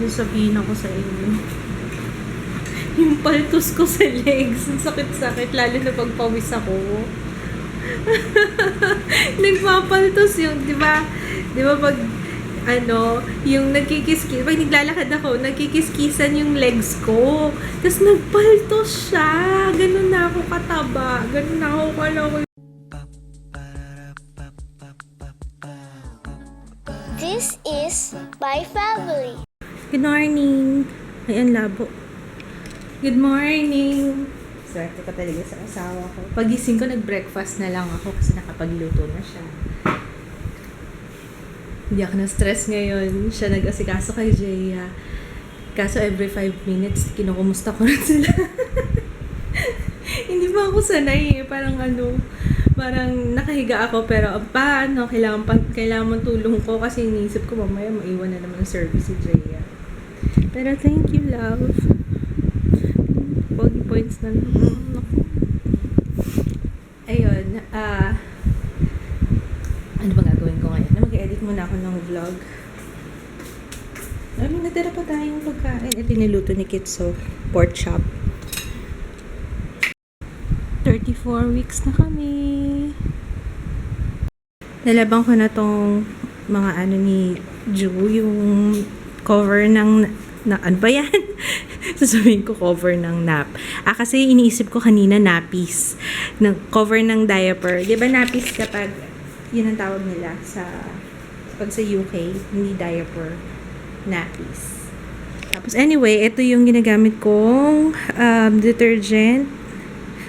sabihin ako sa inyo. Yung paltos ko sa legs, ang sakit-sakit, lalo na pag pawis ako. Nagpapaltos yung, di ba? Di ba pag, yung nagkikiskis, pag naglalakad ako, nagkikiskisan yung legs ko. Tapos nagpaltos siya. Ganun na ako kataba. Ganun na ako kalaki. This is my family. Good morning. Ay, ang labo. Good morning. Swerte ko talaga sa asawa ko. Pagising ko, nag-breakfast na lang ako kasi nakapagluto na siya. Hindi ako na-stress ngayon. Siya nag-asikaso kay Jaya. Kaso every 5 minutes, kinukumusta ko na sila. Hindi pa ako sanay eh. Parang nakahiga ako pero paano, kailangan mong tulong ko kasi iniisip ko mamaya maiwan na naman ang service si Jaya. Pero thank you, love. Bogey points na lang. Ayun, ano ba gagawin ko ngayon? Mag-edit muna ako ng vlog. Natira pa tayong pagkain. Ito niluto ni Kitso. Pork chop. 34 weeks na kami. Nalabang ko na tong mga ni Ju, yung cover ng ano ba yan? Sasabihin ko cover ng nap. Kasi iniisip ko kanina nappies. Cover ng diaper. Di ba nappies kapag yun ang tawag nila pag sa UK, hindi diaper, nappies. Tapos anyway, ito yung ginagamit kong detergent.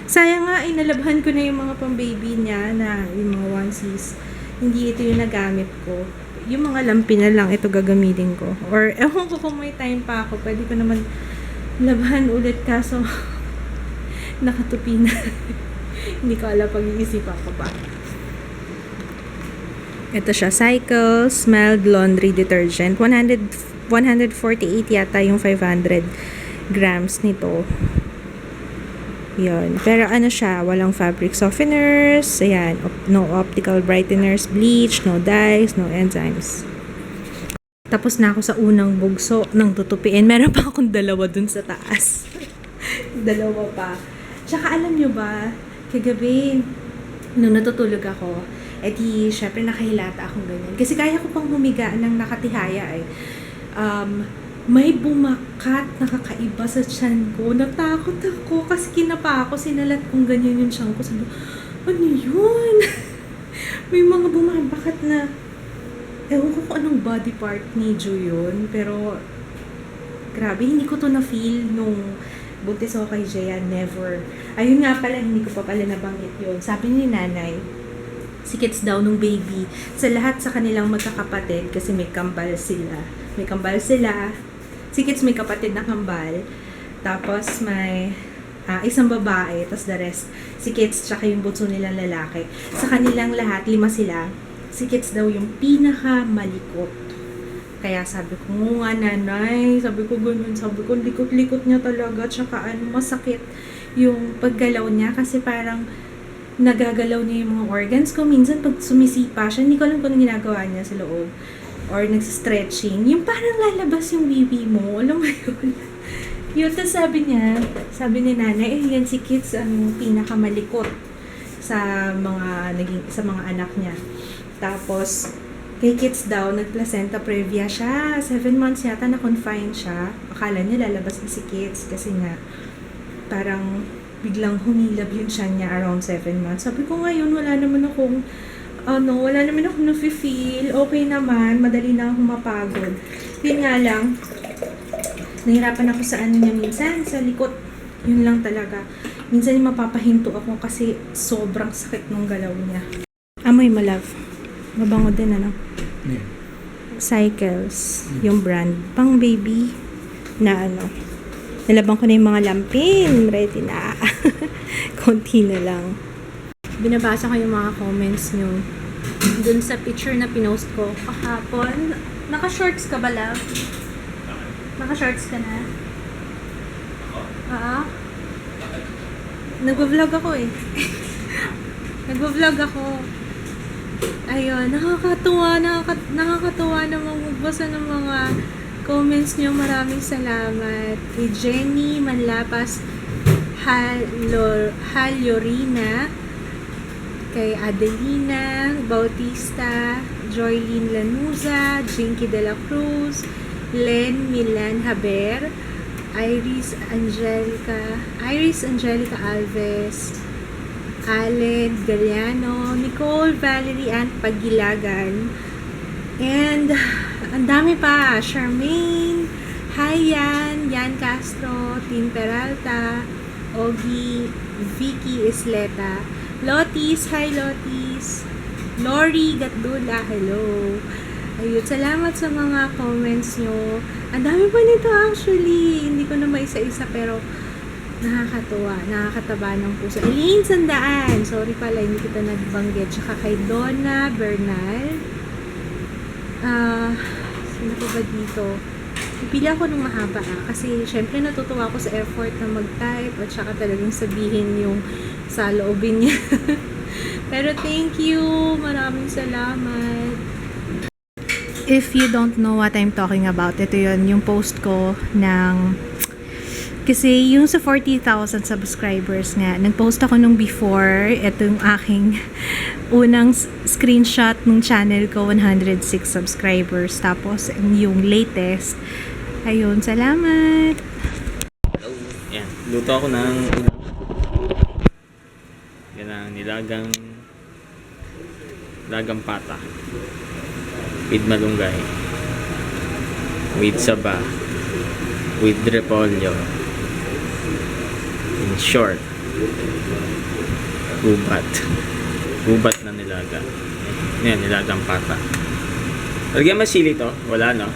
Sayang nga, inalabhan ko na yung mga pang-baby niya na yung mga onesies. Hindi ito yung nagamit ko. Yung mga lampi na lang, ito gagamitin ko. Or, ewan ko kung may time pa ako, pwede ko naman labhan ulit kaso nakatupi na. Hindi ko alam pag-iisipan ko pa. Ito siya, Cycle Smelled Laundry Detergent. 148 yata yung 500 grams nito. Yun. Pero siya, walang fabric softeners, ayan, no optical brighteners, bleach, no dyes, no enzymes. Tapos na ako sa unang bugso ng tutupiin. Meron pa akong dalawa dun sa taas. Dalawa pa. Tsaka alam nyo ba, kagabi, nung natutulog ako, syempre nakahilata akong ganyan. Kasi kaya ko pang humiga ng nakatihaya may bumakat na kakaiba sa tiyan ko. Natakot ako kasi kinapa ako. Sinalat kong ganyan yung tiyan ko. Sabi, ano yun? May mga bumabakat na ewan ko kung anong body part ni Jo yun. Pero grabe, hindi ko to na-feel nung buntis ako kay Jaya. Never. Ayun nga pala, hindi ko pa pala nabanggit yun. Sabi ni nanay, sikits daw nung baby sa lahat sa kanilang magkakapatid kasi may kambal sila. Sikits may kapatid na kambal. Tapos may isang babae, tapos the rest, sikits, tsaka yung bunso nilang lalaki. Sa kanilang lahat, 5 sila. Sikits daw yung pinaka-malikot. Kaya sabi ko, nga nanay, sabi ko ganyan, sabi ko, likot-likot niya talaga, tsaka masakit yung paggalaw niya kasi parang nagagalaw niya yung mga organs ko. Minsan, pag sumisipa siya, hindi ko alam kung ginagawa niya sa loob. Or nagsa-stretching. Yung parang lalabas yung bibi mo. Alam mo yun? Yun, tapos sabi ni nanay, yan si Kids, pinakamalikot sa mga anak niya. Tapos, kay Kids daw, nag-placenta previa siya. 7 months yata na-confine siya. Akala niya lalabas na si Kids kasi nga, parang biglang humilab yung tiyan niya around 7 months. Sabi ko ngayon, wala naman akong nafe-feel. Okay naman, madali na akong mapagod. Yun nga lang, nahirapan ako sa niya minsan, sa likot. Yun lang talaga. Minsan mapapahinto ako kasi sobrang sakit ng galaw niya. Amoy mo, love. Mabango din, Yeah. Cycles, yung brand. Pang baby na nalabang ko na yung mga lampin. Ready na. Konti na lang. Binabasa ko yung mga comments nyo dun sa picture na pinost ko kahapon. Naka-shorts ka ba, love? Naka-shorts ka na? Nagvo-vlog ako eh. Nagvo-vlog ako. Ayun, nakakatuwa namang magbasa ng mga comments nyo. Maraming salamat. Kay Jenny Manlapas Halyorina, kay Adelina Bautista, Joylene Lanuza, Jinky de la Cruz, Len Milan Haber, Iris Angelica Alves, Aled Galiano, Nicole Valerie Ann Pagilagan, and ang dami pa, Charmaine, Yan Castro, Tin Peralta, Ogie, Vicky Isleta, Lotis, hi Lotis, Lori Gatdula, hello. Ayun, salamat sa mga comments nyo. Ang dami pa nito actually. Hindi ko na maisa-isa pero nakakatuwa, nakakataba ng puso. Elaine Sandaan, sorry pala, hindi kita nagbanggit. Tsaka kay Donna Bernal. Sino pa ba dito? Pipili ako ng mahaba kasi syempre natutuwa ako sa effort na mag-type at saka talagang sabihin yung sa loobin niya. Pero thank you, maraming salamat. If you don't know what I'm talking about, ito yun, yung post ko ng, kasi yung sa 40,000 subscribers nga, nag-post ako nung before, ito yung aking unang screenshot ng channel ko, 106 subscribers. Tapos, yung latest, ayun, salamat! Hello. Yan, luto ako ng yan ang nilagang pata with malunggay, with saba, with repolyo, in short, gubat na nilaga. Yan, nilagang pata. Lagyan masili to? Wala, no?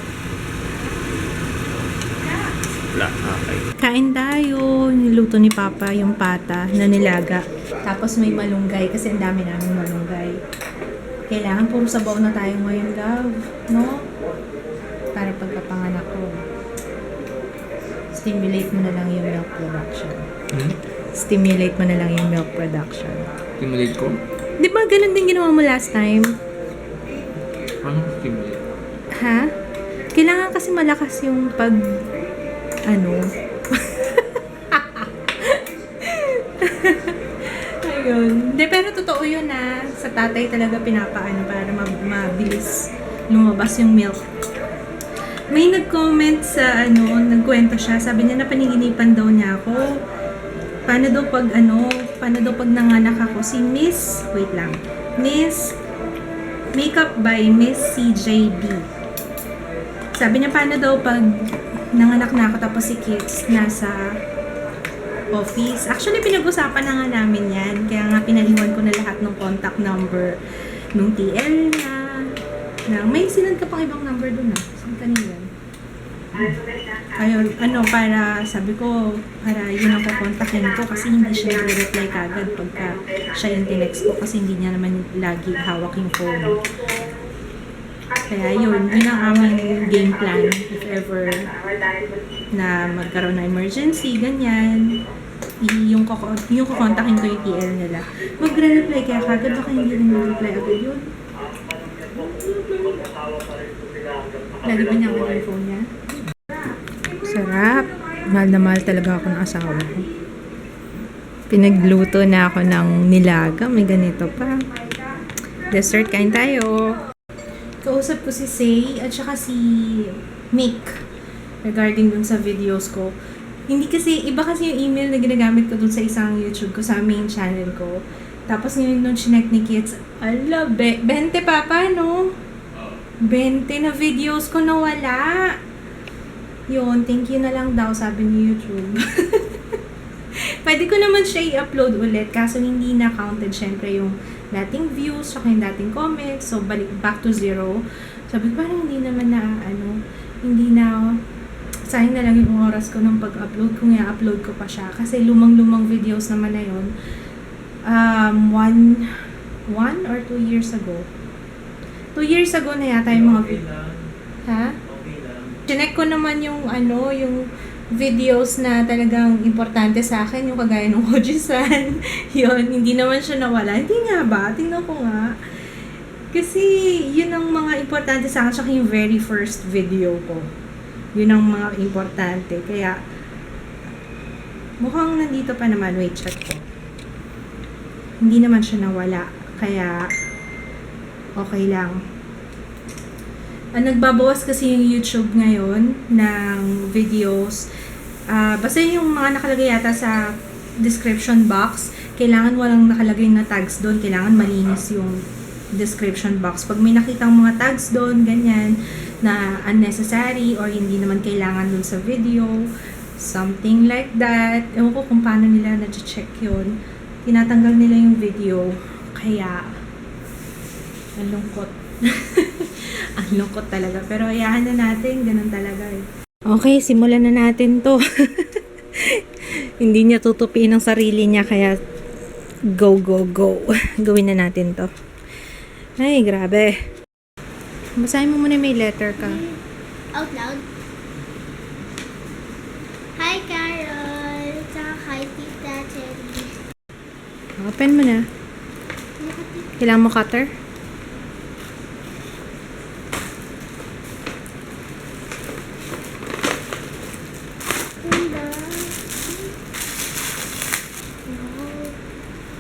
Wala, okay. Kain tayo. Niluto ni Papa yung pata na nilaga. Tapos may malunggay kasi ang dami namin malunggay. Kailangan puro sabaw na tayo ngayon, love. No? Para pagkapanganak ko. Stimulate mo na lang yung milk production. Stimulate mo na lang yung milk production. Stimulate ko? Di ba ganun din ginawa mo last time? Anong stimulate? Ha? Kailangan kasi malakas yung pag... Ayun. Hindi, pero totoo yun sa tatay talaga pinapaano para mabilis lumabas yung milk. May nag-comment sa nagkwento siya. Sabi niya na paniginipan daw niya ako. Paano daw pag nanganak ako? Si Miss Makeup by Miss CJB. Sabi niya paano daw pag nanganak na ako tapos si Kids nasa office. Actually, pinag-usapan na nga namin yan. Kaya nga pinaliwan ko na lahat ng contact number nung TL na may sinad ka pang ibang number dun Saan kanina? Ayun, para sabi ko, para yun ang kukontakin ko kasi hindi siya nag-reply kagad pagka siya yung tinext ko kasi hindi niya naman lagi hawak yung phone. Kaya yun ang aming game plan if ever na magkaroon na emergency, ganyan. Yung kukontakin ko yung TL nila. Magre-reply kaya kagad, baka hindi rin mag-reply agad yun. Lagi ba niya ako yung phone niya? Sarap. Mahal na mahal talaga ako ng asawa ko. Pinagluto na ako ng nilaga. May ganito pa. Dessert, kain tayo. Kausap ko si Say at saka si Mick regarding dun sa videos ko. Hindi kasi, iba kasi yung email na ginagamit ko dun sa isang YouTube ko, sa main channel ko. Tapos ngayon nung chinek ni Kids, 20 pa no? 20 na videos ko nawala. Yun, thank you na lang daw, sabi ni YouTube. Pwede ko naman siya i-upload ulit, kaso hindi na counted syempre yung dating views, saka yung dating comments, so balik back to zero. Sabi ko, parang hindi naman sayang na lang yung oras ko ng pag-upload kung i-upload ko pa siya. Kasi lumang-lumang videos naman na yun. 1 or 2 years ago. 2 years ago na yata yung mga videos. Ha? Chinek ko naman yung yung videos na talagang importante sa akin, yung kagaya ng Oji-san. Yun, hindi naman siya nawala. Hindi nga ba? Tingnan ko nga. Kasi, yun ang mga importante sa akin, tsaka yung very first video ko. Yun ang mga importante. Kaya, mukhang nandito pa naman. Wait, check ko. Hindi naman siya nawala. Kaya, okay lang. Nagbabawas kasi yung YouTube ngayon ng videos. Basta yung mga nakalagay yata sa description box, kailangan walang nakalagay na tags doon. Kailangan malinis yung description box. Pag may nakitang mga tags doon, ganyan, na unnecessary or hindi naman kailangan doon sa video, something like that. Ewan ko kung paano nila na-check yun. Tinatanggal nila yung video. Kaya, ang lungkot. Ang lungkot talaga. Pero ayahan na natin, ganun talaga eh. Okay, simulan na natin to. Hindi niya tutupiin ang sarili niya, kaya go, go, go. Gawin na natin to. Ay, grabe. Basahin mo muna, may letter ka. Out loud. Hi, Carol. Tsaka hi, Tita Cherry. Open mo na. Kailangan mo cutter?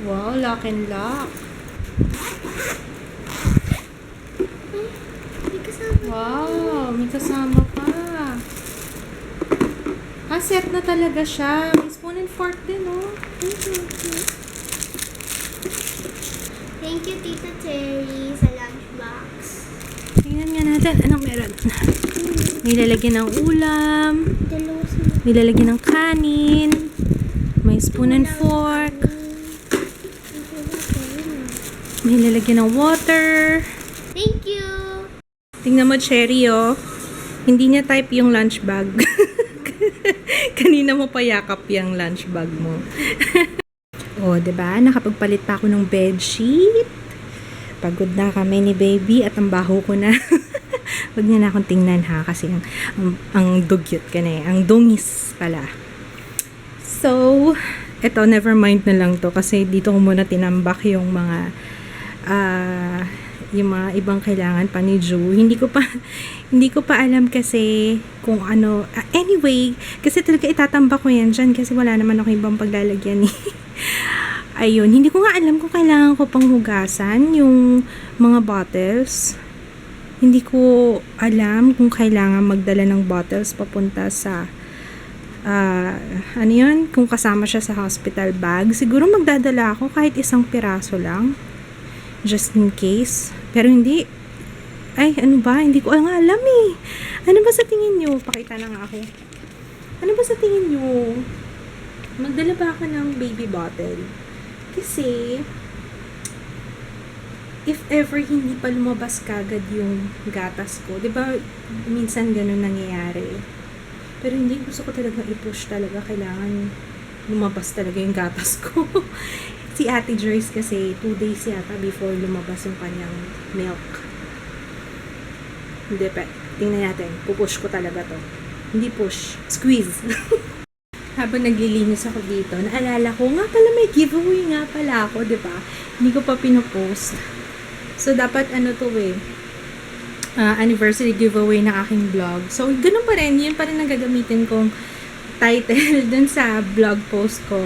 Wow, lock and lock. May kasama. Wow, may kasama pa. Set na talaga siya. May spoon and fork din, oh. Thank you, Tita Cherry, sa lunchbox. Tingnan nga natin. Anong meron? May lalagyan ng ulam. Dalawa sila. May lalagyan ng kanin. May spoon and fork. May lalagyan ng water. Thank you. Tingnan mo, Cherry, oh. Hindi niya type yung lunch bag. Kanina mo pa yakap yung lunch bag mo. Oh, 'di ba? Nakapagpalit pa ako ng bedsheet. Pagod na kami ni baby at ang baho ko na. Huwag niya na akong tingnan ha, kasi ang dugyot ka na eh. Ang dungis pala. So, eto, never mind na lang to kasi dito ko muna tinambak yung mga ibang kailangan pa ni Ju. Hindi ko pa alam kasi kung ano. Anyway, kasi talaga itatambak ko yan dyan kasi wala naman ako ibang paglalagyan eh. Ayun, hindi ko nga alam kung kailangan ko pang hugasan yung mga bottles. Hindi ko alam kung kailangan magdala ng bottles papunta sa ano yun, kung kasama siya sa hospital bag. Siguro magdadala ako kahit isang piraso lang. Just in case. Pero hindi. Ay, ano ba? Hindi ko nga alam eh. Ano ba sa tingin nyo? Pakita na nga ako. Ano ba sa tingin nyo? Magdala ba ako ng baby bottle? Kasi, if ever hindi pa lumabas kagad yung gatas ko, di ba minsan ganun nangyayari? Pero hindi, gusto ko talaga i-push talaga. Kailangan lumabas talaga yung gatas ko. Si Ate Joyce kasi 2 days yata before lumabas yung kanyang milk. Hindi pa. Tingnan natin. Pupush ko talaga to. Hindi push. Squeeze. Habang naglilinis ako dito, naalala ko, nga pala may giveaway nga pala ako, di ba? Hindi ko pa pinopost. So, dapat ano to eh. Anniversary giveaway ng aking vlog. So, ganun pa rin. Yun pa rin ang gagamitin kong title dun sa vlog post ko.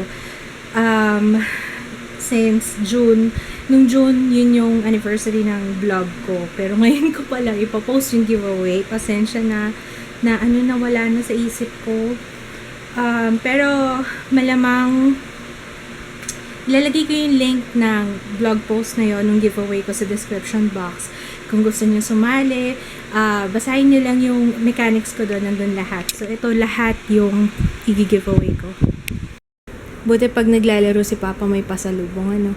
Since June, nung June, yun yung anniversary ng vlog ko. Pero ngayon ko pala ipapost yung giveaway. Pasensya na ano na wala na sa isip ko. Pero malamang ilalagay ko yung link ng vlog post na yon, ng giveaway ko sa description box. Kung gusto niyo sumali, basahin niyo lang yung mechanics ko doon, nandun lahat. So, ito lahat yung i-giveaway ko. Buti pag naglalaro si Papa may pasalubong, ano?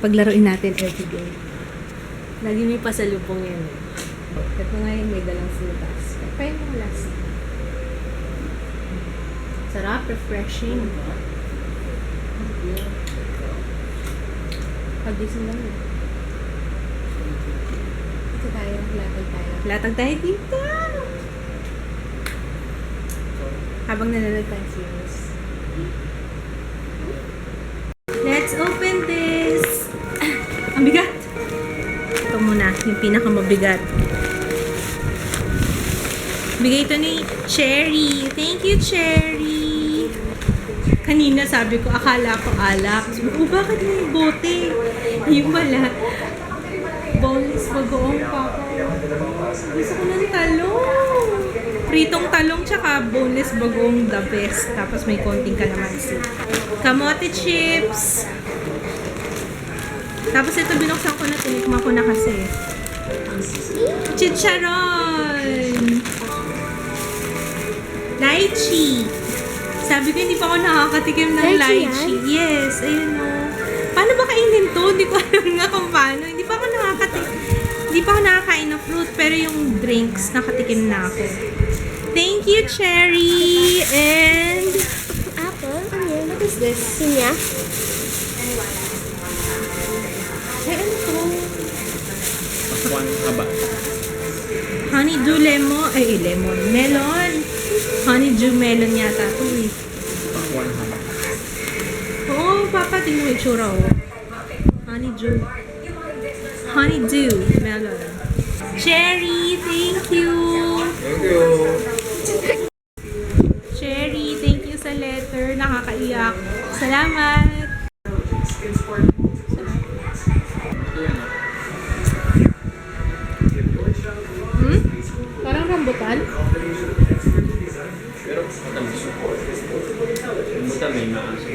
Paglaruin natin everyday. Lagi may pasalubong yan. Ito ngayon may dalang frutas. Kaya mo last. Sarap, refreshing. Pagising lang eh. Ito tayo, latag tayo. Latag tayo dito! Habang nanonood tayo series. Let's open this! Ang bigat! Ito muna, yung pinakamabigat. Bigay ito ni Cherry. Thank you, Cherry. Kanina sabi ko, akala ko alak. Sabi ko, bakit may bote? Yung pala, boneless bagoong pa ko. Gusto ko ng talong. Pritong talong tsaka boneless bagoong the best. Tapos may konting kalamansi. Kamote chips. Tapos ito binuksan ko na, tinikma ko na kasi. Chicharon! Lychee! Sabi ko, hindi pa ako nakakatikim ng Lychee lychee. Yes, ayun o. Paano ba kainin to? Hindi ko alam nga kung paano. Hindi pa ako nakakain ng fruit, pero yung drinks, nakatikim na ako. Thank you, Cherry! And... Apple? Ano yun? What is this? Sinya? Ay, ano to? Pakwan haba. Honeydew lemon. Ay, lemon. Melon. Honeydew melon yata to eh. Pakwan haba. Oo, Papa, tingnan mo yung itsura oh. Honeydew. Honeydew melon. Cherry, thank you. Thank you. Cherry, thank you sa letter. Nakakaiyak. Salamat. Hmm? Parang rambutan? Pero matamis. Rambutan may maaso.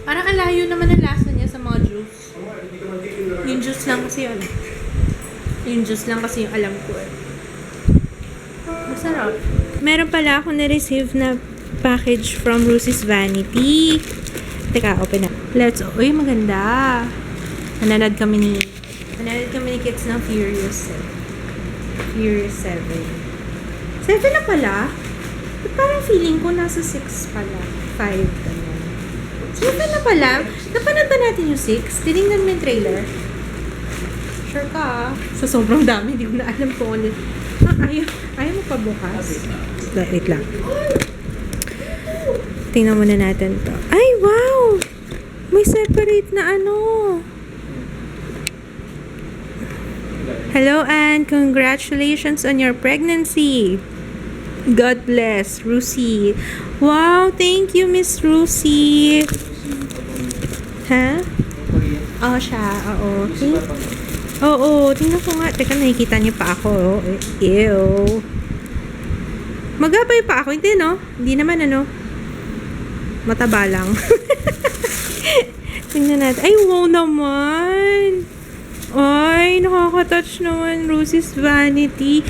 Parang ang layo naman ang lasa niya sa mga juice. Yung juice lang kasi yun. Yung juice lang kasi yung alam ko eh. Masarap. Meron pala ako na-receive na package from Rosie's Vanity. Teka, open na. Uy, maganda. Nanonood kami ni Kids ng Furious 7. 7 na pala? Ba't parang feeling ko nasa 6 pala. 5 ganyan. 7 na pala? Napanood ba natin yung 6? Tinignan mo yung trailer? Sure ka ah. Sa sobrang dami, hindi ko na alam kung ulit. Ayaw mo pa bukas? Wait lang. Tingnan muna natin to. Ay, wow! May separate na ano. Hello, Anne. Congratulations on your pregnancy. God bless, Rusi. Wow, thank you, Miss Rusi. Ha? Oo, siya. Oo. Oo, tingnan ko nga. Teka, nakikita niyo pa ako. Ew. Magabay pa ako. Hindi, no? Hindi naman, ano? Mataba lang. Tingnan natin. Ay, wow naman. Ay, nakaka-touch naman. Rosie's Vanity.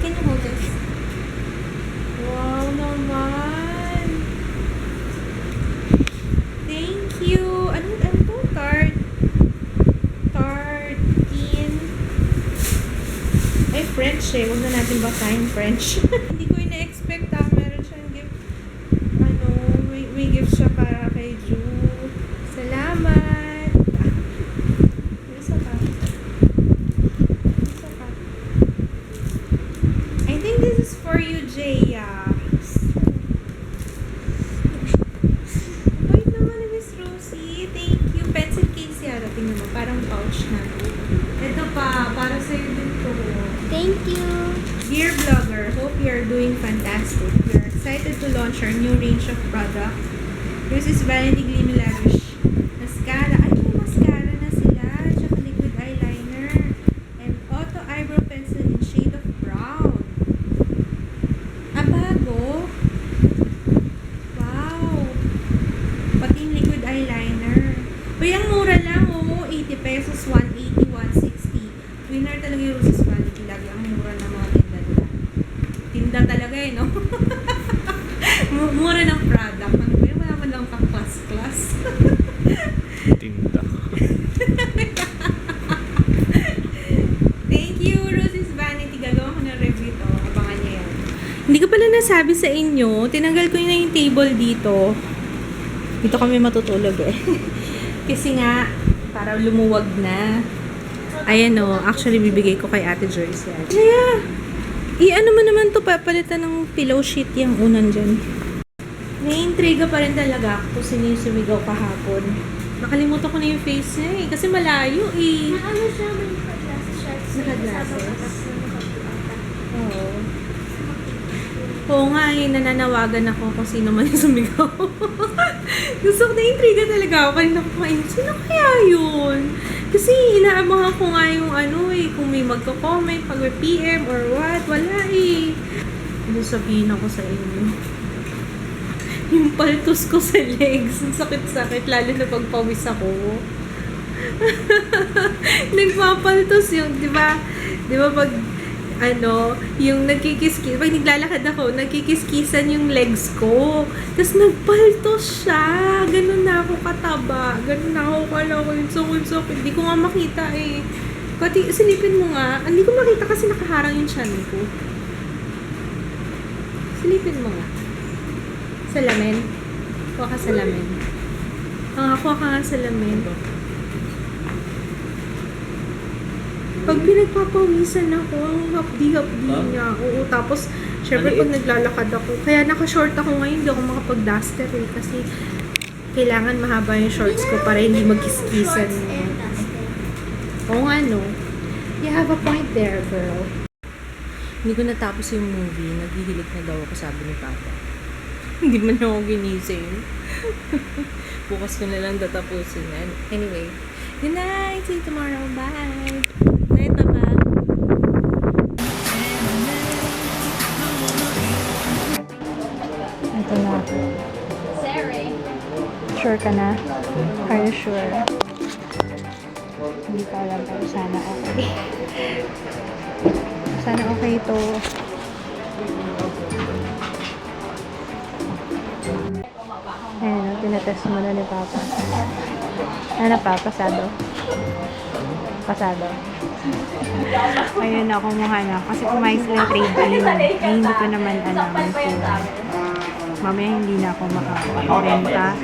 Can you hold this? Wow naman. Thank you. Ano to? Tartine. Ay, French eh. Huwag na natin basahin French. Hindi ko ina-expect meron siyang gift. May gift siya para kay Ju. Salamat. Isa pa. I think this is for you, Jaya. Wait naman ni Miss Rosie. Thank you. Pencil case yata. Tingnan mo. Parang pouch na. Ito pa. Para sa'yo din to. Thank you. Dear vlogger, hope you're doing fantastic. We're excited to launch our new range of product. This is Vanity Gleamy Lavish Mascara. Ay, may mascara na sila. Tsaka liquid eyeliner. And auto eyebrow pencil in shade of brown. Ah, bago. Wow. Pati yung liquid eyeliner. Uy, ang mura lang, oh. 80 pesos, 180, 160. Winner talaga yung Rosie's Vanity. Lagi ang mura ng mga tinda nila. Tinda talaga eh, no? Mura ng product. Wala man lang ka-class. Tinda. Thank you, Rosie's Vanity. Gagawa ko ng review to. Abangan niyo yan. Hindi ko pala nasabi sa inyo, tinanggal ko na yung table dito. Dito kami matutulog eh. Kasi nga, para lumuwag na. Ayan o, actually bibigay ko kay Ate Joyce yan. Kaya, ano mo naman to, papalitan ng pillow sheet yung unan dyan. Naiintriga pa rin talaga ako kung sino yung sumigaw kahapon. Nakalimutan ko na yung face niya eh, kasi malayo eh. Ano siya? May pala. Naka-glasses. Oo. Oo nga eh, nananawagan ako kung sino man yung sumigaw. Gusto ko na-intriga talaga ako. Kanina ko kain, sino kaya yun? Kasi inaabangan ko nga yung kung may magko-comment, pag-PM or what. Wala eh. Ano sabihin ako sa inyo? Yung paltos ko sa legs, ang sakit-sakit, lalo na pagpawis ako. Nagpapaltos yung, di ba? Di ba pag, yung nagkikiskis, pag naglalakad ako, nagkikiskisan yung legs ko. Tapos nagpaltos siya. Ganun na ako kataba. Ganun na ako kala ko yung sukol-sukol. Hindi ko nga makita eh. Pati, silipin mo nga. Hindi ko makita kasi nakaharang yung chan ko. Silipin mo nga. Salamin. Kuha ka salamin. Kuha ka nga salamin. Pag pinagpapawisan ako, ang hapdi-hapdi niya. Oo, tapos, syempre pag naglalakad ako, kaya naka-short ako ngayon, hindi ako makapag-duster eh, kasi kailangan mahaba yung shorts ko para hindi magkiskisan. Oo nga, no? You have a point there, girl. Hindi ko natapos yung movie, naghihilig na daw ako, sabi ni Papa. Hindi man ako ginising. Bukas ko na lang tatapusin. Anyway, good night! See you tomorrow. Bye! Night, Papa. Ito na. Sure ka na? Are you sure? Hindi ko alam pero sana okay. Sana okay ito. Ayan, tinatest mo na ni Papa. Ano pa? Pasado? Pasado. Ayun na, kumuha na. Kasi kumain sila trade-in. Hindi ko naman alam kung mamaya hindi na ako makakapag-renta.